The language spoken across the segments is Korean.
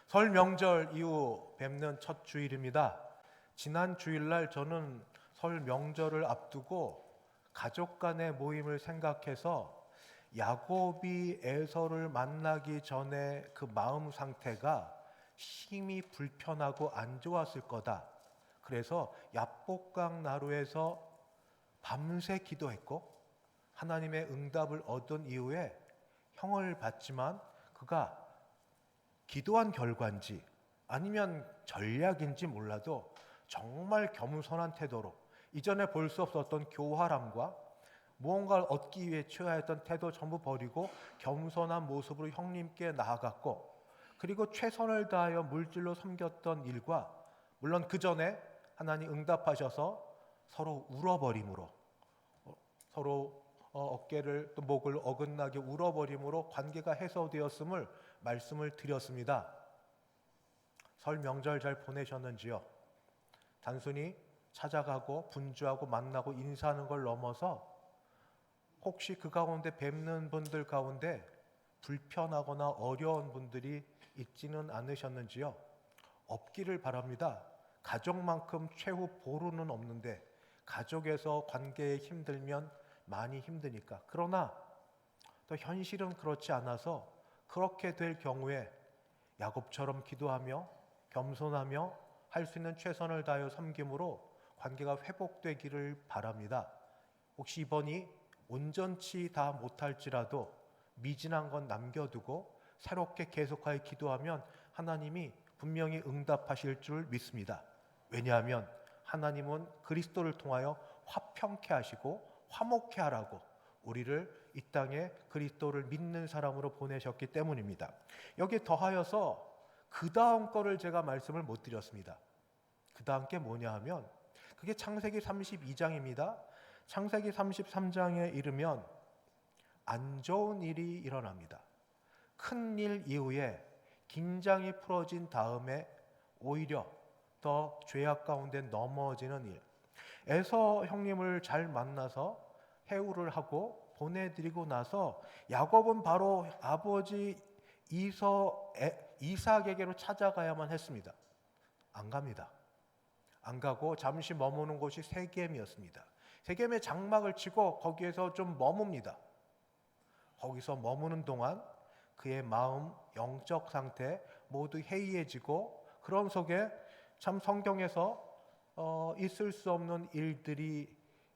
설 명절 이후 뵙는 첫 주일입니다. 지난 주일날 저는 설 명절을 앞두고 가족 간의 모임을 생각해서 야곱이 에서를 만나기 전에 그 마음 상태가 심히 불편하고 안 좋았을 거다. 그래서 야복강 나루에서 밤새 기도했고 하나님의 응답을 얻은 이후에 형을 받지만 그가 기도한 결과인지 아니면 전략인지 몰라도 정말 겸손한 태도로 이전에 볼 수 없었던 교활함과 무언가를 얻기 위해 취하였던 태도 전부 버리고 겸손한 모습으로 형님께 나아갔고, 그리고 최선을 다하여 물질로 섬겼던 일과 물론 그 전에 하나님 응답하셔서 서로 울어버림으로 서로 어깨를 또 목을 어긋나게 울어버림으로 관계가 해소되었음을 말씀을 드렸습니다. 설 명절 잘 보내셨는지요? 단순히 찾아가고 분주하고 만나고 인사하는 걸 넘어서 혹시 그 가운데 뵙는 분들 가운데 불편하거나 어려운 분들이 있지는 않으셨는지요? 없기를 바랍니다. 가족만큼 최후 보루는 없는데 가족에서 관계에 힘들면 많이 힘드니까. 그러나 또 현실은 그렇지 않아서 그렇게 될 경우에 야곱처럼 기도하며 겸손하며 할 수 있는 최선을 다하여 섬김으로 관계가 회복되기를 바랍니다. 혹시 이번이 온전치 다 못할지라도 미진한 건 남겨두고 새롭게 계속하여 기도하면 하나님이 분명히 응답하실 줄 믿습니다. 왜냐하면 하나님은 그리스도를 통하여 화평케 하시고 화목케 하라고 우리를 이 땅에 그리스도를 믿는 사람으로 보내셨기 때문입니다. 여기에 더하여서 그 다음 거를 제가 말씀을 못 드렸습니다. 그 다음 게 뭐냐 하면 그게 창세기 32장입니다. 창세기 33장에 이르면 안 좋은 일이 일어납니다. 큰 일 이후에 긴장이 풀어진 다음에 오히려 더 죄악 가운데 넘어지는 일. 에서 형님을 잘 만나서 해우를 하고 보내드리고 나서 야곱은 바로 아버지 이삭에게로 찾아가야만 했습니다. 안 갑니다. 안 가고 잠시 머무는 곳이 세겜이었습니다. 세겜에 장막을 치고 거기에서 좀 머뭅니다. 거기서 머무는 동안 그의 마음, 영적 상태 모두 해이해지고 그런 속에 참 성경에서 있을 수 없는 일들이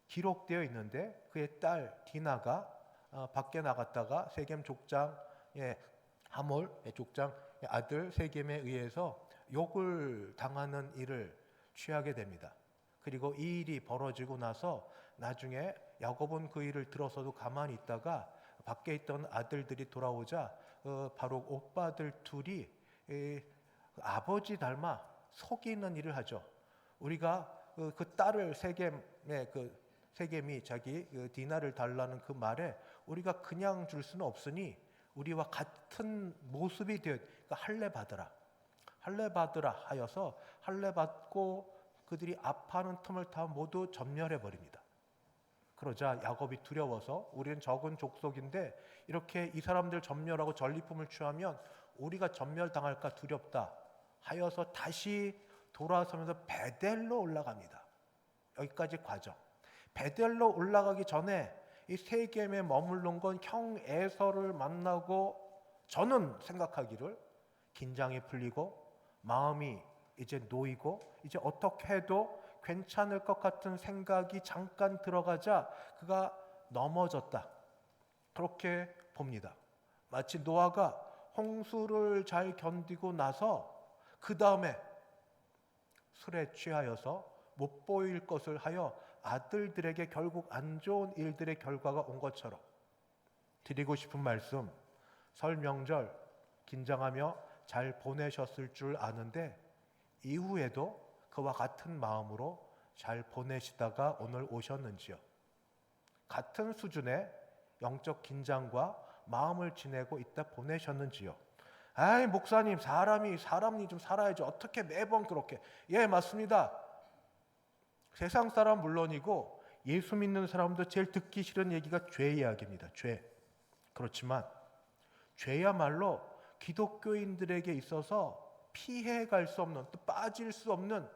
기록되어 있는데 그의 딸 디나가 밖에 나갔다가 세겜 족장 하몰 족장 아들 세겜에 의해서 욕을 당하는 일을 취하게 됩니다. 그리고 이 일이 벌어지고 나서 나중에 야곱은 그 일을 들어서도 가만히 있다가 밖에 있던 아들들이 돌아오자 바로 오빠들 둘이 아버지 닮아 속이는 일을 하죠. 우리가 그 딸을 세겜이 자기 디나를 달라는 그 말에 우리가 그냥 줄 수는 없으니 우리와 같은 모습이 되어 그러니까 할례 받으라 하여서 할례 받고 그들이 아파하는 틈을 타 모두 전멸해 버립니다. 그러자 야곱이 두려워서 우리는 적은 족속인데 이렇게 이 사람들 전멸하고 전리품을 취하면 우리가 전멸당할까 두렵다 하여서 다시 돌아서면서 베델로 올라갑니다. 여기까지 과정. 베델로 올라가기 전에 이 세겜에 머물른 건 형 에서를 만나고 저는 생각하기를 긴장이 풀리고 마음이 이제 놓이고 이제 어떻게 해도 괜찮을 것 같은 생각이 잠깐 들어가자 그가 넘어졌다. 그렇게 봅니다. 마치 노아가 홍수를 잘 견디고 나서 그 다음에 술에 취하여서 못 보일 것을 하여 아들들에게 결국 안 좋은 일들의 결과가 온 것처럼 드리고 싶은 말씀, 설 명절 긴장하며 잘 보내셨을 줄 아는데 이후에도 그와 같은 마음으로 잘 보내시다가 오늘 오셨는지요? 같은 수준의 영적 긴장과 마음을 지내고 있다 보내셨는지요? 아이 목사님 사람이 좀 살아야지 어떻게 매번 그렇게. 예 맞습니다. 세상 사람 물론이고 예수 믿는 사람도 제일 듣기 싫은 얘기가 죄 이야기입니다. 죄. 그렇지만 죄야말로 기독교인들에게 있어서 피해갈 수 없는, 또 빠질 수 없는,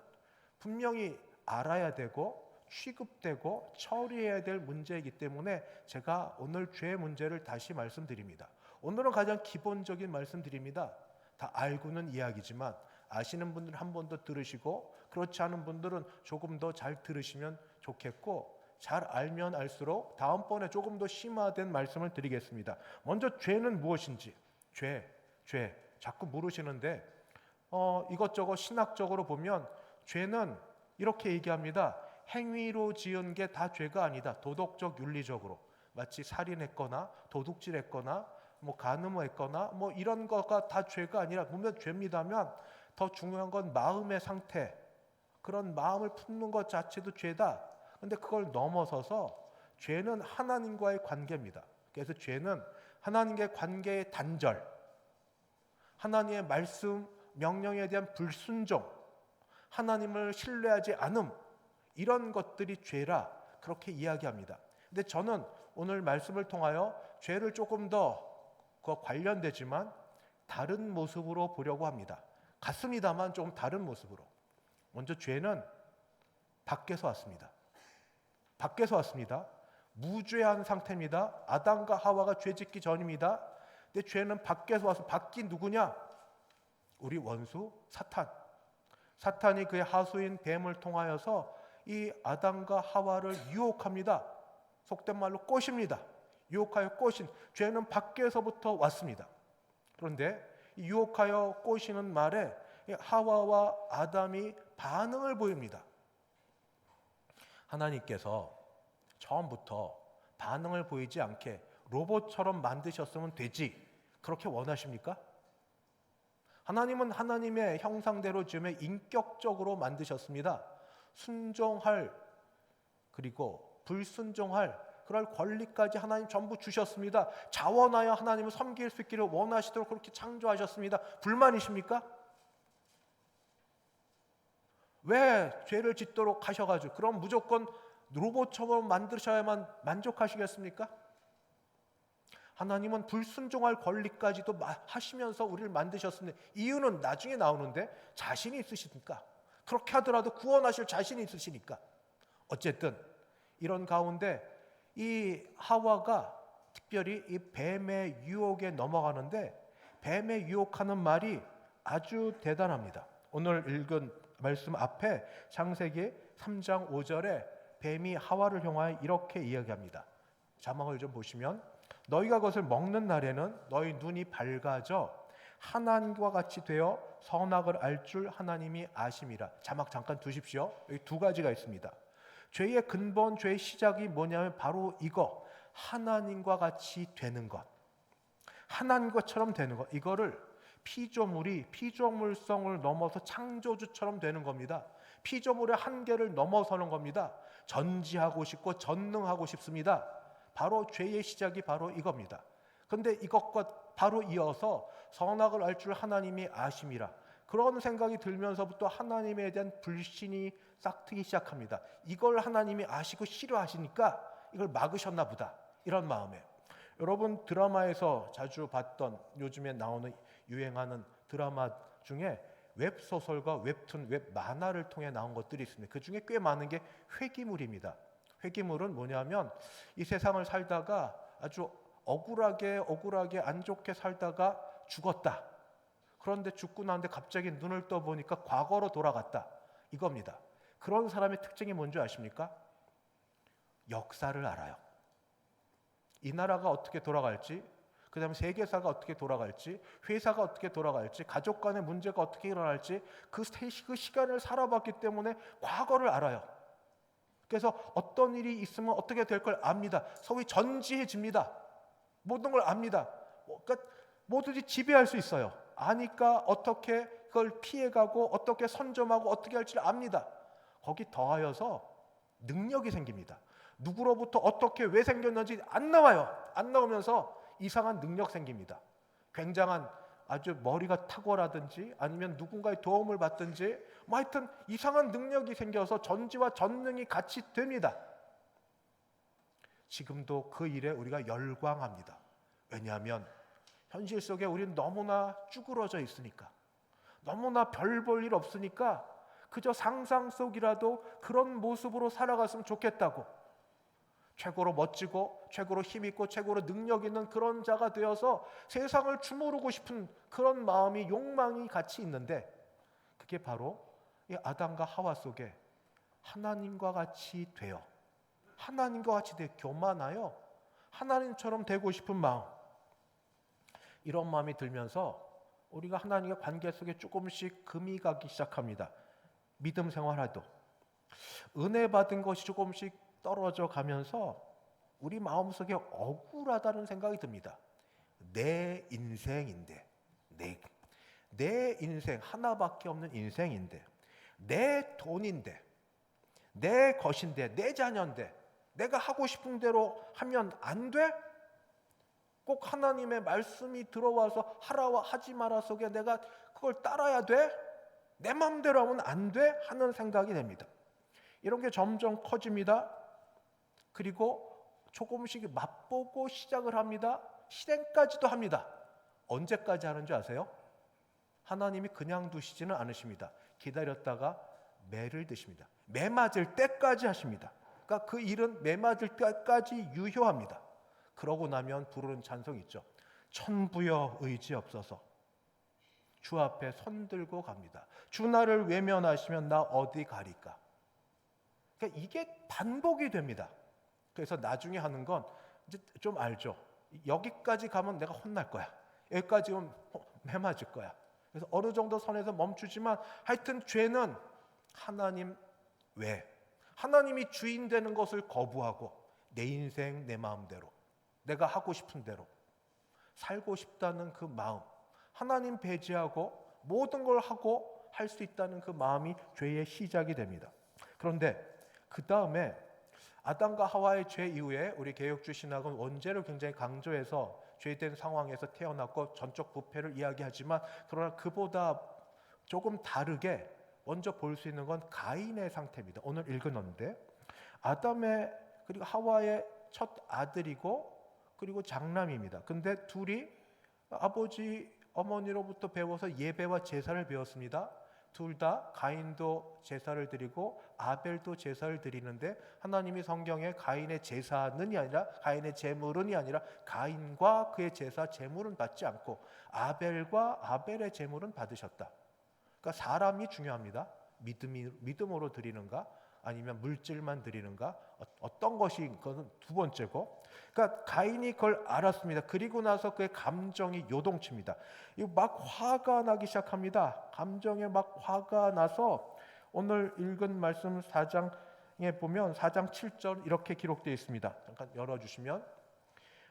분명히 알아야 되고 취급되고 처리해야 될 문제이기 때문에 제가 오늘 죄의 문제를 다시 말씀드립니다. 오늘은 가장 기본적인 말씀드립니다. 다 알고는 이야기지만 아시는 분들은 한 번 더 들으시고, 그렇지 않은 분들은 조금 더 잘 들으시면 좋겠고, 잘 알면 알수록 다음번에 조금 더 심화된 말씀을 드리겠습니다. 먼저 죄는 무엇인지, 죄 자꾸 물으시는데 이것저것 신학적으로 보면 죄는 이렇게 얘기합니다. 행위로 지은 게 다 죄가 아니다. 도덕적 윤리적으로 마치 살인했거나 도둑질했거나 간음했거나 이런 거가 다 죄가 아니라, 보면 죄입니다면 더 중요한 건 마음의 상태, 그런 마음을 품는 것 자체도 죄다. 근데 그걸 넘어서서 죄는 하나님과의 관계입니다. 그래서 죄는 하나님과의 관계의 단절, 하나님의 말씀 명령에 대한 불순종, 하나님을 신뢰하지 않음, 이런 것들이 죄라 그렇게 이야기합니다. 근데 저는 오늘 말씀을 통하여 죄를 조금 더 관련되지만 다른 모습으로 보려고 합니다. 같습니다만 조금 다른 모습으로. 먼저 죄는 밖에서 왔습니다. 밖에서 왔습니다. 무죄한 상태입니다. 아담과 하와가 죄짓기 전입니다. 근데 죄는 밖에서 와서, 밖이 누구냐? 우리 원수 사탄. 사탄이 그의 하수인 뱀을 통하여서 이 아담과 하와를 유혹합니다. 속된 말로 꼬십니다. 유혹하여 꼬신, 죄는 밖에서부터 왔습니다. 그런데 이 유혹하여 꼬시는 말에 하와와 아담이 반응을 보입니다. 하나님께서 처음부터 반응을 보이지 않게 로봇처럼 만드셨으면 되지, 그렇게 원하십니까? 하나님은 하나님의 형상대로 지음에 인격적으로 만드셨습니다. 순종할, 그리고 불순종할 그럴 권리까지 하나님 전부 주셨습니다. 자원하여 하나님을 섬길 수 있기를 원하시도록 그렇게 창조하셨습니다. 불만이십니까? 왜 죄를 짓도록 하셔가지고 그럼 무조건 로봇처럼 만드셔야만 만족하시겠습니까? 하나님은 불순종할 권리까지도 하시면서 우리를 만드셨습니다. 이유는 나중에 나오는데 자신이 있으시니까, 그렇게 하더라도 구원하실 자신이 있으시니까. 어쨌든 이런 가운데 이 하와가 특별히 이 뱀의 유혹에 넘어가는데, 뱀의 유혹하는 말이 아주 대단합니다. 오늘 읽은 말씀 앞에 창세기 3장 5절에 뱀이 하와를 향하여 이렇게 이야기합니다. 자막을 좀 보시면, 너희가 그것을 먹는 날에는 너희 눈이 밝아져 하나님과 같이 되어 선악을 알 줄 하나님이 아심이라. 자막 잠깐 두십시오. 여기 두 가지가 있습니다. 죄의 근본, 죄의 시작이 뭐냐면 바로 이거, 하나님과 같이 되는 것, 하나님과처럼 되는 것. 이거를 피조물이 피조물성을 넘어서 창조주처럼 되는 겁니다. 피조물의 한계를 넘어서는 겁니다. 전지하고 싶고 전능하고 싶습니다. 바로 죄의 시작이 바로 이겁니다. 그런데 이것과 바로 이어서 선악을 알 줄 하나님이 아심이라. 그런 생각이 들면서부터 하나님에 대한 불신이 싹트기 시작합니다. 이걸 하나님이 아시고 싫어하시니까 이걸 막으셨나 보다, 이런 마음에. 여러분 드라마에서 자주 봤던, 요즘에 나오는 유행하는 드라마 중에 웹소설과 웹툰, 웹만화를 통해 나온 것들이 있습니다. 그 중에 꽤 많은 게 회기물입니다. 회기물은 뭐냐면 이 세상을 살다가 아주 억울하게 안 좋게 살다가 죽었다. 그런데 죽고 나는데 갑자기 눈을 떠보니까 과거로 돌아갔다, 이겁니다. 그런 사람의 특징이 뭔지 아십니까? 역사를 알아요. 이 나라가 어떻게 돌아갈지, 그 다음에 세계사가 어떻게 돌아갈지, 회사가 어떻게 돌아갈지, 가족 간의 문제가 어떻게 일어날지, 그 시간을 살아봤기 때문에 과거를 알아요. 그래서 어떤 일이 있으면 어떻게 될 걸 압니다. 소위 전지해집니다. 모든 걸 압니다. 그러니까 뭐든지 지배할 수 있어요. 아니까 어떻게 그걸 피해가고 어떻게 선점하고 어떻게 할지를 압니다. 거기 더하여서 능력이 생깁니다. 누구로부터 어떻게 왜 생겼는지 안 나와요. 안 나오면서 이상한 능력 생깁니다. 굉장한 아주 머리가 탁월하든지 아니면 누군가의 도움을 받든지 하여튼 이상한 능력이 생겨서 전지와 전능이 같이 됩니다. 지금도 그 일에 우리가 열광합니다. 왜냐하면 현실 속에 우리는 너무나 쭈그러져 있으니까, 너무나 별 볼 일 없으니까 그저 상상 속이라도 그런 모습으로 살아갔으면 좋겠다고, 최고로 멋지고 최고로 힘있고 최고로 능력 있는 그런 자가 되어서 세상을 주무르고 싶은 그런 마음이, 욕망이 같이 있는데, 그게 바로 이 아담과 하와 속에 하나님과 같이 되어, 하나님과 같이 교만하여 하나님처럼 되고 싶은 마음, 이런 마음이 들면서 우리가 하나님과 관계 속에 조금씩 금이 가기 시작합니다. 믿음 생활하도 은혜 받은 것이 조금씩 떨어져 가면서 우리 마음속에 억울하다는 생각이 듭니다. 내 인생인데, 내 인생, 하나밖에 없는 인생인데, 내 돈인데, 내 것인데, 내 자녀인데 내가 하고 싶은 대로 하면 안 돼? 꼭 하나님의 말씀이 들어와서 하라와 하지 마라 속에 내가 그걸 따라야 돼? 내 마음대로 하면 안 돼? 하는 생각이 됩니다. 이런 게 점점 커집니다. 그리고 조금씩 맛보고 시작을 합니다. 실행까지도 합니다. 언제까지 하는 줄 아세요? 하나님이 그냥 두시지는 않으십니다. 기다렸다가 매를 드십니다. 매 맞을 때까지 하십니다. 그러니까 그 일은 매 맞을 때까지 유효합니다. 그러고 나면 부르는 찬송이 있죠. 천부여 의지 없어서 주 앞에 손 들고 갑니다. 주 나를 외면하시면 나 어디 가리까. 그러니까 이게 반복이 됩니다. 그래서 나중에 하는 건 이제 좀 알죠. 여기까지 가면 내가 혼날 거야. 여기까지 오면 매 맞을 거야. 그래서 어느 정도 선에서 멈추지만 하여튼 죄는 하나님 외, 하나님이 주인 되는 것을 거부하고 내 인생 내 마음대로, 내가 하고 싶은 대로 살고 싶다는 그 마음, 하나님 배제하고 모든 걸 하고 할 수 있다는 그 마음이 죄의 시작이 됩니다. 그런데 그 다음에 아담과 하와의 죄 이후에 우리 개혁주 신학은 원죄를 굉장히 강조해서 죄된 상황에서 태어났고 전적 부패를 이야기하지만, 그러나 그보다 조금 다르게 먼저 볼 수 있는 건 가인의 상태입니다. 오늘 읽었는데 아담의 그리고 하와의 첫 아들이고 그리고 장남입니다. 근데 둘이 아버지 어머니로부터 배워서 예배와 제사를 배웠습니다. 둘 다 가인도 제사를 드리고 아벨도 제사를 드리는데, 하나님이 성경에 가인의 제사는이 아니라, 가인의 제물은이 아니라 가인과 그의 제사 제물은 받지 않고 아벨과 아벨의 제물은 받으셨다. 그러니까 사람이 중요합니다. 믿음으로 드리는가 아니면 물질만 드리는가, 어떤 것이 그것은 두 번째고. 그러니까 가인이 그걸 알았습니다. 그리고 나서 그의 감정이 요동칩니다. 이거 막 화가 나기 시작합니다. 감정에 막 화가 나서 오늘 읽은 말씀 4장에 보면 4장 7절 이렇게 기록되어 있습니다. 잠깐 열어주시면,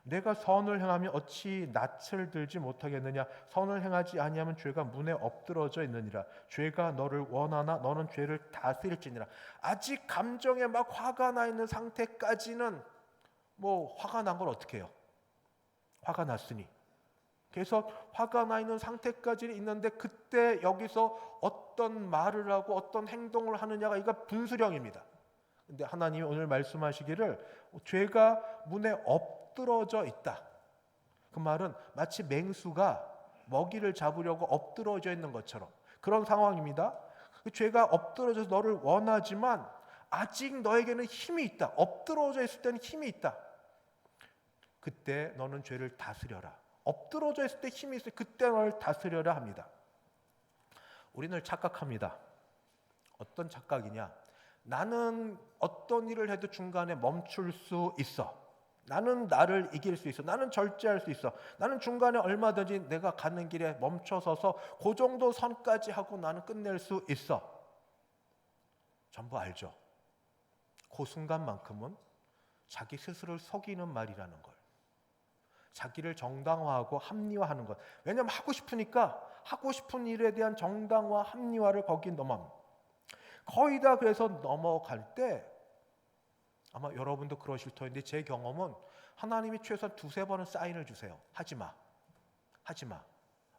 내가 선을 행하면 어찌 낯을 들지 못하겠느냐. 선을 행하지 아니하면 죄가 문에 엎드러져 있느니라. 죄가 너를 원하나 너는 죄를 다스릴지니라. 아직 감정에 막 화가 나 있는 상태까지는 뭐 화가 난 걸 어떻게 해요? 화가 났으니. 그래서 화가 나 있는 상태까지는 있는데, 그때 여기서 어떤 말을 하고 어떤 행동을 하느냐가 이거 분수령입니다. 근데 하나님이 오늘 말씀하시기를 죄가 문에 엎드러져 있다. 그 말은 마치 맹수가 먹이를 잡으려고 엎드러져 있는 것처럼 그런 상황입니다. 그 죄가 엎드러져서 너를 원하지만 아직 너에게는 힘이 있다. 엎드러져 있을 때는 힘이 있다. 그때 너는 죄를 다스려라. 엎드러져 있을 때 힘이 있을 때 그때 너를 다스려라 합니다. 우리는 착각합니다. 어떤 착각이냐? 나는 어떤 일을 해도 중간에 멈출 수 있어. 나는 나를 이길 수 있어. 나는 절제할 수 있어. 나는 중간에 얼마든지 내가 가는 길에 멈춰서서 그 정도 선까지 하고 나는 끝낼 수 있어. 전부 알죠. 그 순간만큼은 자기 스스로를 속이는 말이라는 걸, 자기를 정당화하고 합리화하는 것. 왜냐하면 하고 싶으니까 하고 싶은 일에 대한 정당화, 합리화를 거기 넘어갑니다. 거의 다 그래서 넘어갈 때 아마 여러분도 그러실 터인데, 제 경험은 하나님이 최소한 2-3번은 사인을 주세요. 하지마, 하지마.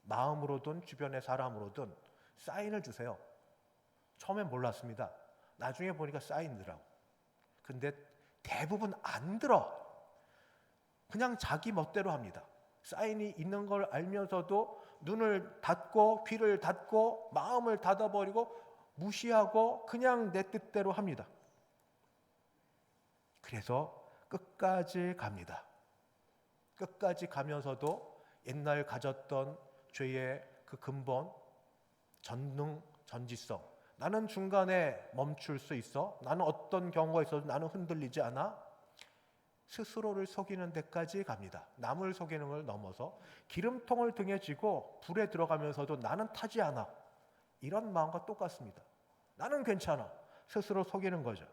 마음으로든 주변의 사람으로든 사인을 주세요. 처음엔 몰랐습니다. 나중에 보니까 사인이더라고. 근데 대부분 안 들어. 그냥 자기 멋대로 합니다. 사인이 있는 걸 알면서도 눈을 닫고 귀를 닫고 마음을 닫아버리고 무시하고 그냥 내 뜻대로 합니다. 그래서 끝까지 갑니다. 끝까지 가면서도 옛날 가졌던 죄의 그 근본, 전능, 전지성, 나는 중간에 멈출 수 있어, 나는 어떤 경우가 있어도 나는 흔들리지 않아, 스스로를 속이는 데까지 갑니다. 남을 속이는 걸 넘어서 기름통을 등에 지고 불에 들어가면서도 나는 타지 않아, 이런 마음과 똑같습니다. 나는 괜찮아, 스스로 속이는 거죠.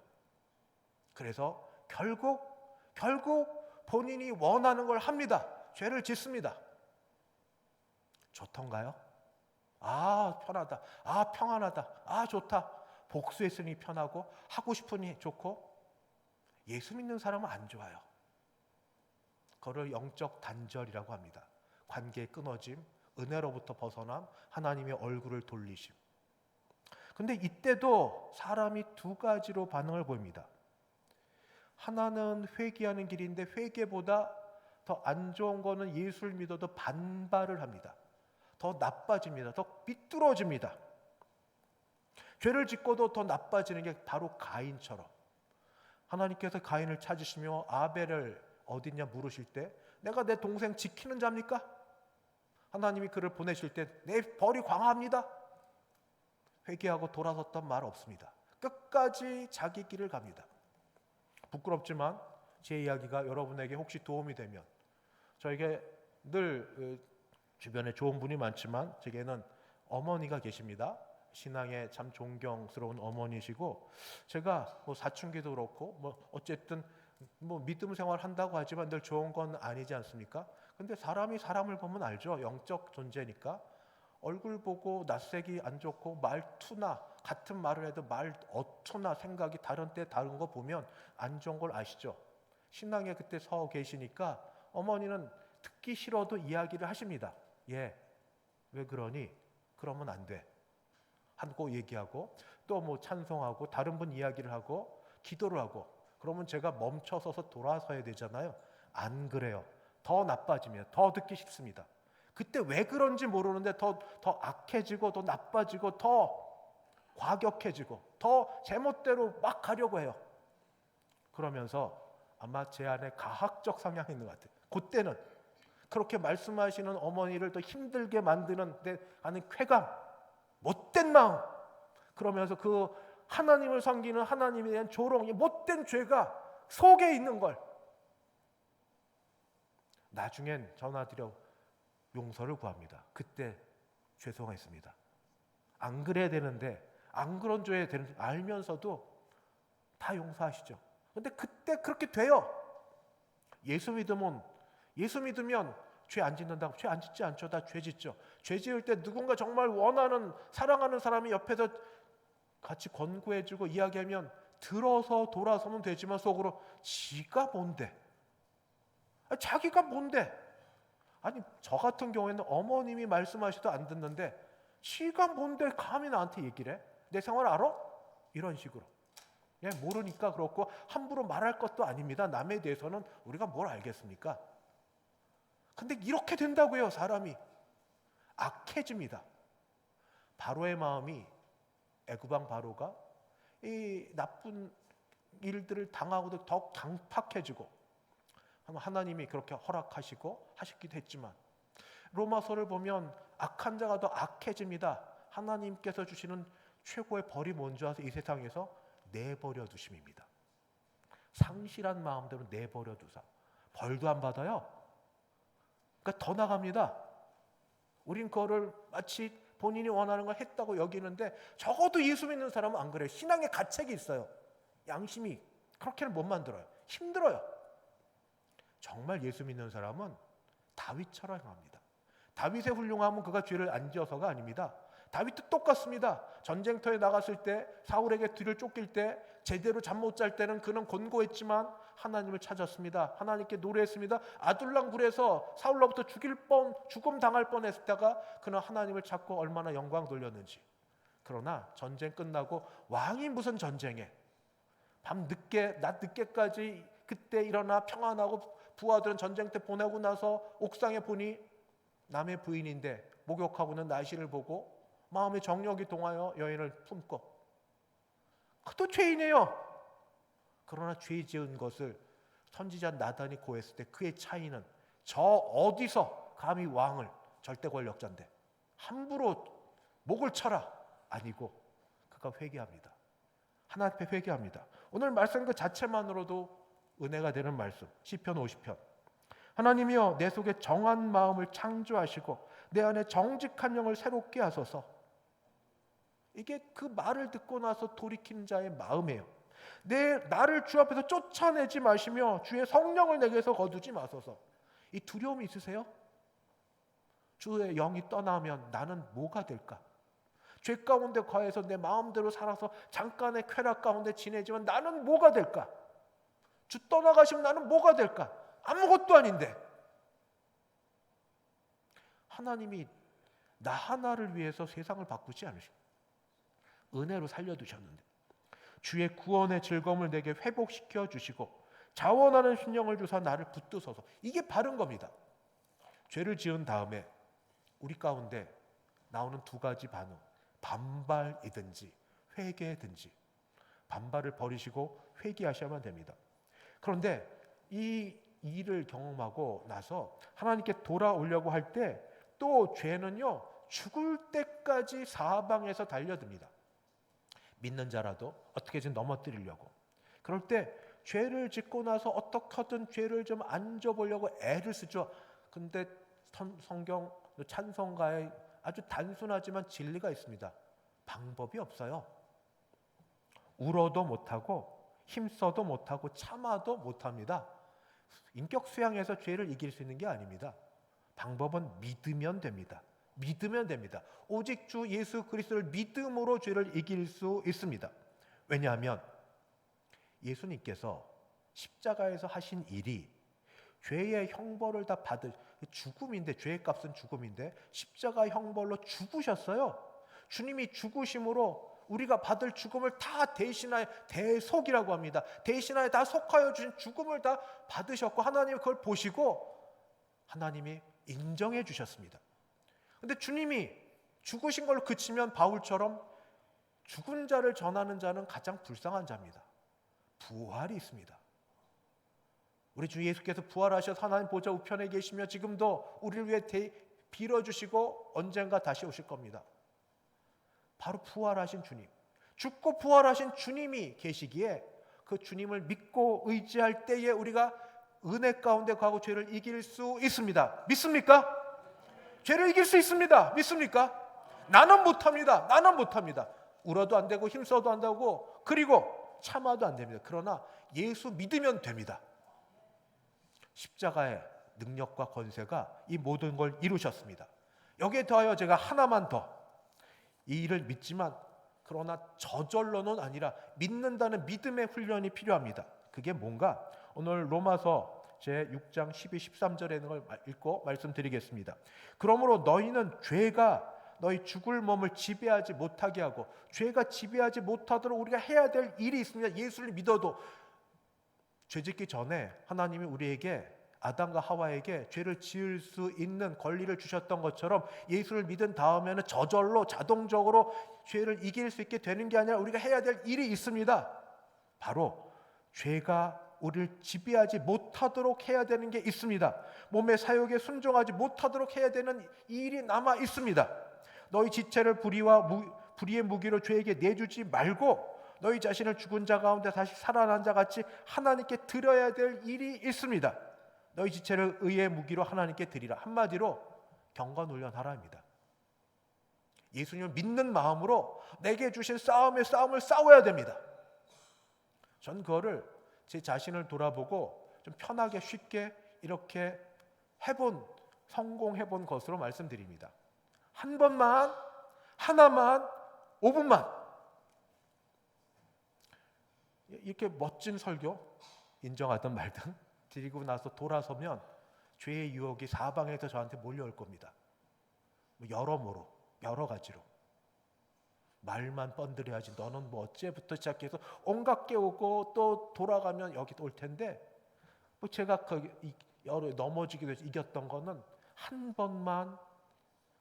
그래서 결국 본인이 원하는 걸 합니다. 죄를 짓습니다. 좋던가요? 아, 편하다. 아, 평안하다. 아, 좋다. 복수했으니 편하고 하고 싶으니 좋고. 예수 믿는 사람은 안 좋아요. 그걸 영적 단절이라고 합니다. 관계의 끊어짐, 은혜로부터 벗어남, 하나님의 얼굴을 돌리심. 근데 이때도 사람이 두 가지로 반응을 보입니다. 하나는 회개하는 길인데 회개보다 더 안 좋은 거는 예수를 믿어도 반발을 합니다. 더 나빠집니다. 더 삐뚤어집니다. 죄를 짓고도 더 나빠지는 게 바로 가인처럼, 하나님께서 가인을 찾으시며 아벨을 어딨냐 물으실 때 내가 내 동생 지키는 자입니까? 하나님이 그를 보내실 때 내 벌이 광합니다. 회개하고 돌아섰던 말 없습니다. 끝까지 자기 길을 갑니다. 부끄럽지만 제 이야기가 여러분에게 혹시 도움이 되면, 저에게 늘 주변에 좋은 분이 많지만 제게는 어머니가 계십니다. 신앙에 참 존경스러운 어머니시고, 제가 사춘기도 그렇고 어쨌든 믿음 생활 한다고 하지만 늘 좋은 건 아니지 않습니까? 근데 사람이 사람을 보면 알죠. 영적 존재니까. 얼굴 보고 낯색이 안 좋고 말투나 같은 말을 해도 말 어투나 생각이 다른 때 다른 거 보면 안 좋은 걸 아시죠? 신앙에 그때 서 계시니까 어머니는 듣기 싫어도 이야기를 하십니다. 예, 왜 그러니? 그러면 안 돼 하고 얘기하고, 또 찬송하고 다른 분 이야기를 하고 기도를 하고, 그러면 제가 멈춰서서 돌아서야 되잖아요. 안 그래요. 더 나빠지면 더 듣기 싫습니다. 그때 왜 그런지 모르는데 더 악해지고 더 나빠지고 더 과격해지고 더 제멋대로 막 가려고 해요. 그러면서 아마 제 안에 가학적 성향이 있는 것 같아요. 그때는 그렇게 말씀하시는 어머니를 더 힘들게 만드는 데 아는 쾌감, 못된 마음, 그러면서 그 하나님을 섬기는 하나님에 대한 조롱이, 못된 죄가 속에 있는 걸 나중엔 전화드려 용서를 구합니다. 그때 죄송했습니다. 안 그래야 되는데, 안 그런 줘야 되는데 알면서도 다 용서하시죠. 근데 그때 그렇게 돼요. 예수 믿으면 죄 안 짓는다고? 죄 안 짓지 않죠. 다 죄 짓죠. 죄 지을 때 누군가 정말 원하는, 사랑하는 사람이 옆에서 같이 권고해주고 이야기하면 들어서 돌아서면 되지만 속으로 지가 뭔데? 자기가 뭔데? 아니, 저 같은 경우에는 어머님이 말씀하셔도 안 듣는데 지가 뭔데 감히 나한테 얘기를 해? 내 생활 알아? 이런 식으로. 예, 모르니까 그렇고 함부로 말할 것도 아닙니다. 남에 대해서는 우리가 뭘 알겠습니까? 근데 이렇게 된다고요. 사람이 악해집니다. 바로의 마음이, 애굽왕 바로가 이 나쁜 일들을 당하고도 더 강팍해지고, 하나님이 그렇게 허락하시고 하시기도 했지만, 로마서를 보면 악한 자가 더 악해집니다. 하나님께서 주시는 최고의 벌이 뭔지 아세요? 이 세상에서 내버려 두심입니다. 상실한 마음대로 내버려 두사 벌도 안 받아요. 그러니까 더 나갑니다. 우린 그거를 마치 본인이 원하는 걸 했다고 여기는데, 적어도 예수 믿는 사람은 안 그래요. 신앙의 가책이 있어요. 양심이 그렇게는 못 만들어요. 힘들어요. 정말 예수 믿는 사람은 다윗처럼 행합니다. 다윗의 훌륭함은 그가 죄를 안 지어서가 아닙니다. 다윗도 똑같습니다. 전쟁터에 나갔을 때, 사울에게 뒤를 쫓길 때, 제대로 잠 못 잘 때는 그는 곤고했지만 하나님을 찾았습니다. 하나님께 노래했습니다. 아둘람 굴에서 사울로부터 죽음 당할 뻔했다가 그는 하나님을 찾고 얼마나 영광 돌렸는지. 그러나 전쟁 끝나고, 왕이 무슨 전쟁에, 낮 늦게까지 그때 일어나 평안하고 부하들은 전쟁 때 보내고 나서 옥상에 보니 남의 부인인데 목욕하고 있는 날씨를 보고 마음의 정력이 동하여 여인을 품고, 그것도 죄인이에요. 그러나 죄 지은 것을 선지자 나단이 고했을 때 그의 차이는 저 어디서 감히 왕을, 절대 권력자인데 함부로 목을 쳐라 아니고 그가 회개합니다. 하나님 앞에 회개합니다. 오늘 말씀 그 자체만으로도 은혜가 되는 말씀. 시편 50편. 하나님이여 내 속에 정한 마음을 창조하시고 내 안에 정직한 영을 새롭게 하소서. 이게 그 말을 듣고 나서 돌이킨 자의 마음이에요. 나를 주 앞에서 쫓아내지 마시며 주의 성령을 내게서 거두지 마소서. 이 두려움이 있으세요? 주의 영이 떠나면 나는 뭐가 될까? 죄 가운데 거해서 내 마음대로 살아서 잠깐의 쾌락 가운데 지내지만 나는 뭐가 될까? 주 떠나가시면 나는 뭐가 될까? 아무것도 아닌데. 하나님이 나 하나를 위해서 세상을 바꾸지 않으시고 은혜로 살려두셨는데 주의 구원의 즐거움을 내게 회복시켜 주시고 자원하는 신령을 주사 나를 붙드소서. 이게 바른 겁니다. 죄를 지은 다음에 우리 가운데 나오는 두 가지 반응, 반발이든지 회개든지. 반발을 버리시고 회개하셔야만 됩니다. 그런데 이 일을 경험하고 나서 하나님께 돌아오려고 할 때 또 죄는요 죽을 때까지 사방에서 달려듭니다. 믿는 자라도 어떻게든 넘어뜨리려고. 그럴 때 죄를 짓고 나서 어떻게든 죄를 좀 안 져보려고 애를 쓰죠. 근데 성경 찬송가에 아주 단순하지만 진리가 있습니다. 방법이 없어요. 울어도 못하고 힘써도 못하고 참아도 못합니다. 인격 수양에서 죄를 이길 수 있는 게 아닙니다. 방법은 믿으면 됩니다. 믿으면 됩니다. 오직 주 예수 그리스도를 믿음으로 죄를 이길 수 있습니다. 왜냐하면 예수님께서 십자가에서 하신 일이 죄의 형벌을 다 받을 죽음인데, 죄의 값은 죽음인데 십자가 형벌로 죽으셨어요. 주님이 죽으심으로 우리가 받을 죽음을 다 대신하여, 대속이라고 합니다. 대신하여 다 속하여 주신 죽음을 다 받으셨고 하나님이 그걸 보시고 하나님이 인정해 주셨습니다. 근데 주님이 죽으신 걸로 그치면 바울처럼 죽은 자를 전하는 자는 가장 불쌍한 자입니다. 부활이 있습니다. 우리 주 예수께서 부활하셔서 하나님 보좌 우편에 계시며 지금도 우리를 위해 빌어주시고 언젠가 다시 오실 겁니다. 바로 부활하신 주님, 죽고 부활하신 주님이 계시기에 그 주님을 믿고 의지할 때에 우리가 은혜 가운데 가고 죄를 이길 수 있습니다. 믿습니까? 죄를 이길 수 있습니다. 믿습니까? 나는 못합니다. 나는 못합니다. 울어도 안 되고 힘써도 안 되고 그리고 참아도 안 됩니다. 그러나 예수 믿으면 됩니다. 십자가의 능력과 권세가 이 모든 걸 이루셨습니다. 여기에 더하여 제가 하나만 더, 이 일을 믿지만 그러나 저절로는 아니라 믿는다는 믿음의 훈련이 필요합니다. 그게 뭔가? 오늘 로마서 제6장 12, 13절에 있는 걸 읽고 말씀드리겠습니다. 그러므로 너희는 죄가 너희 죽을 몸을 지배하지 못하게 하고, 죄가 지배하지 못하도록 우리가 해야 될 일이 있습니다. 예수를 믿어도 죄짓기 전에 하나님이 우리에게, 아담과 하와에게 죄를 지을 수 있는 권리를 주셨던 것처럼 예수를 믿은 다음에는 저절로 자동적으로 죄를 이길 수 있게 되는 게 아니라 우리가 해야 될 일이 있습니다. 바로 죄가 우리를 지배하지 못하도록 해야 되는 게 있습니다. 몸의 사욕에 순종하지 못하도록 해야 되는 일이 남아 있습니다. 너희 지체를 불의의 무기로 죄에게 내주지 말고 너희 자신을 죽은 자 가운데 다시 살아난 자 같이 하나님께 드려야 될 일이 있습니다. 너희 지체를 의의 무기로 하나님께 드리라. 한마디로 경건훈련하라입니다. 예수님을 믿는 마음으로 내게 주신 싸움의 싸움을 싸워야 됩니다. 전 그거를 제 자신을 돌아보고 좀 편하게 쉽게 이렇게 성공해본 것으로 말씀드립니다. 한 번만, 하나만, 5분만 이렇게 멋진 설교, 인정하던 말든 드리고 나서 돌아서면 죄의 유혹이 사방에서 저한테 몰려올 겁니다. 여러모로, 여러 가지로. 말만 뻔들여야지 너는 뭐 어째부터 시작해서 온갖 게 오고 또 돌아가면 여기 올 텐데, 제가 넘어지기도 해서 이겼던 거는 한 번만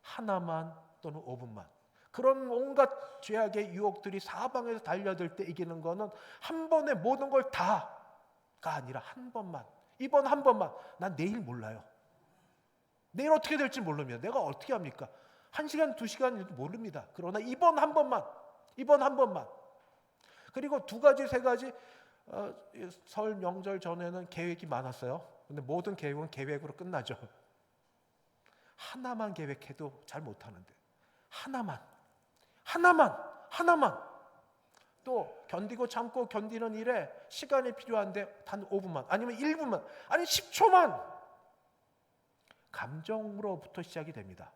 하나만 또는 5분만. 그런 온갖 죄악의 유혹들이 사방에서 달려들 때 이기는 거는 한 번에 모든 걸 다가 아니라 한 번만. 이번 한 번만. 난 내일 몰라요. 내일 어떻게 될지 모릅니다. 내가 어떻게 합니까? 1시간, 2시간도 모릅니다. 그러나 이번 한 번만. 이번 한 번만. 그리고 2가지, 3가지 설 명절 전에는 계획이 많았어요. 근데 모든 계획은 계획으로 끝나죠. 하나만 계획해도 잘 못하는데 하나만 또 견디고 참고 견디는 일에 시간이 필요한데 단 5분만 아니면 1분만 아니 10초만 감정으로부터 시작이 됩니다.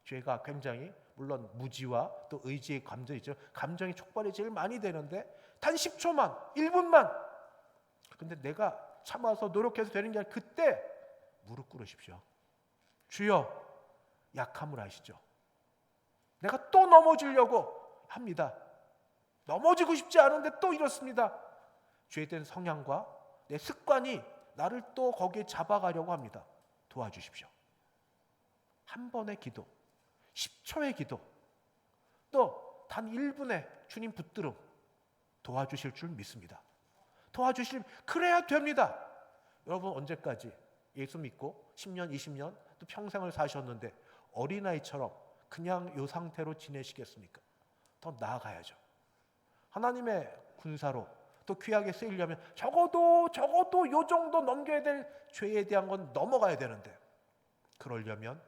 죄가 굉장히 물론 무지와 또 의지의 감정이 있죠. 감정이 촉발이 제일 많이 되는데 단 10초만 1분만 근데 내가 참아서 노력해서 되는 게 아니라 그때 무릎 꿇으십시오. 주여 약함을 아시죠? 내가 또 넘어지려고 합니다. 넘어지고 싶지 않은데 또 이렇습니다. 죄된 성향과 내 습관이 나를 또 거기에 잡아가려고 합니다. 도와주십시오. 한 번의 기도, 10초의 기도, 또 단 1분의 주님 붙들음 도와주실 줄 믿습니다. 그래야 됩니다. 여러분 언제까지 예수 믿고 10년, 20년 또 평생을 사셨는데 어린아이처럼 그냥 이 상태로 지내시겠습니까? 더 나아가야죠. 하나님의 군사로 또 귀하게 쓰이려면 적어도 이 정도 넘겨야 될 죄에 대한 건 넘어가야 되는데 그러려면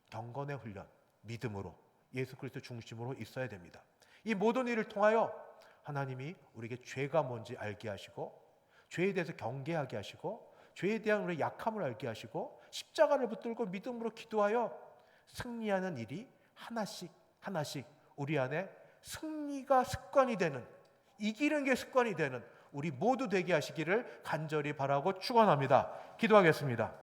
경건의 훈련, 믿음으로 예수 그리스도 중심으로 있어야 됩니다. 이 모든 일을 통하여 하나님이 우리에게 죄가 뭔지 알게 하시고 죄에 대해서 경계하게 하시고 죄에 대한 우리의 약함을 알게 하시고 십자가를 붙들고 믿음으로 기도하여 승리하는 일이 하나씩 우리 안에 승리가 습관이 되는 이기는 게 습관이 되는 우리 모두 되게 하시기를 간절히 바라고 축원합니다. 기도하겠습니다.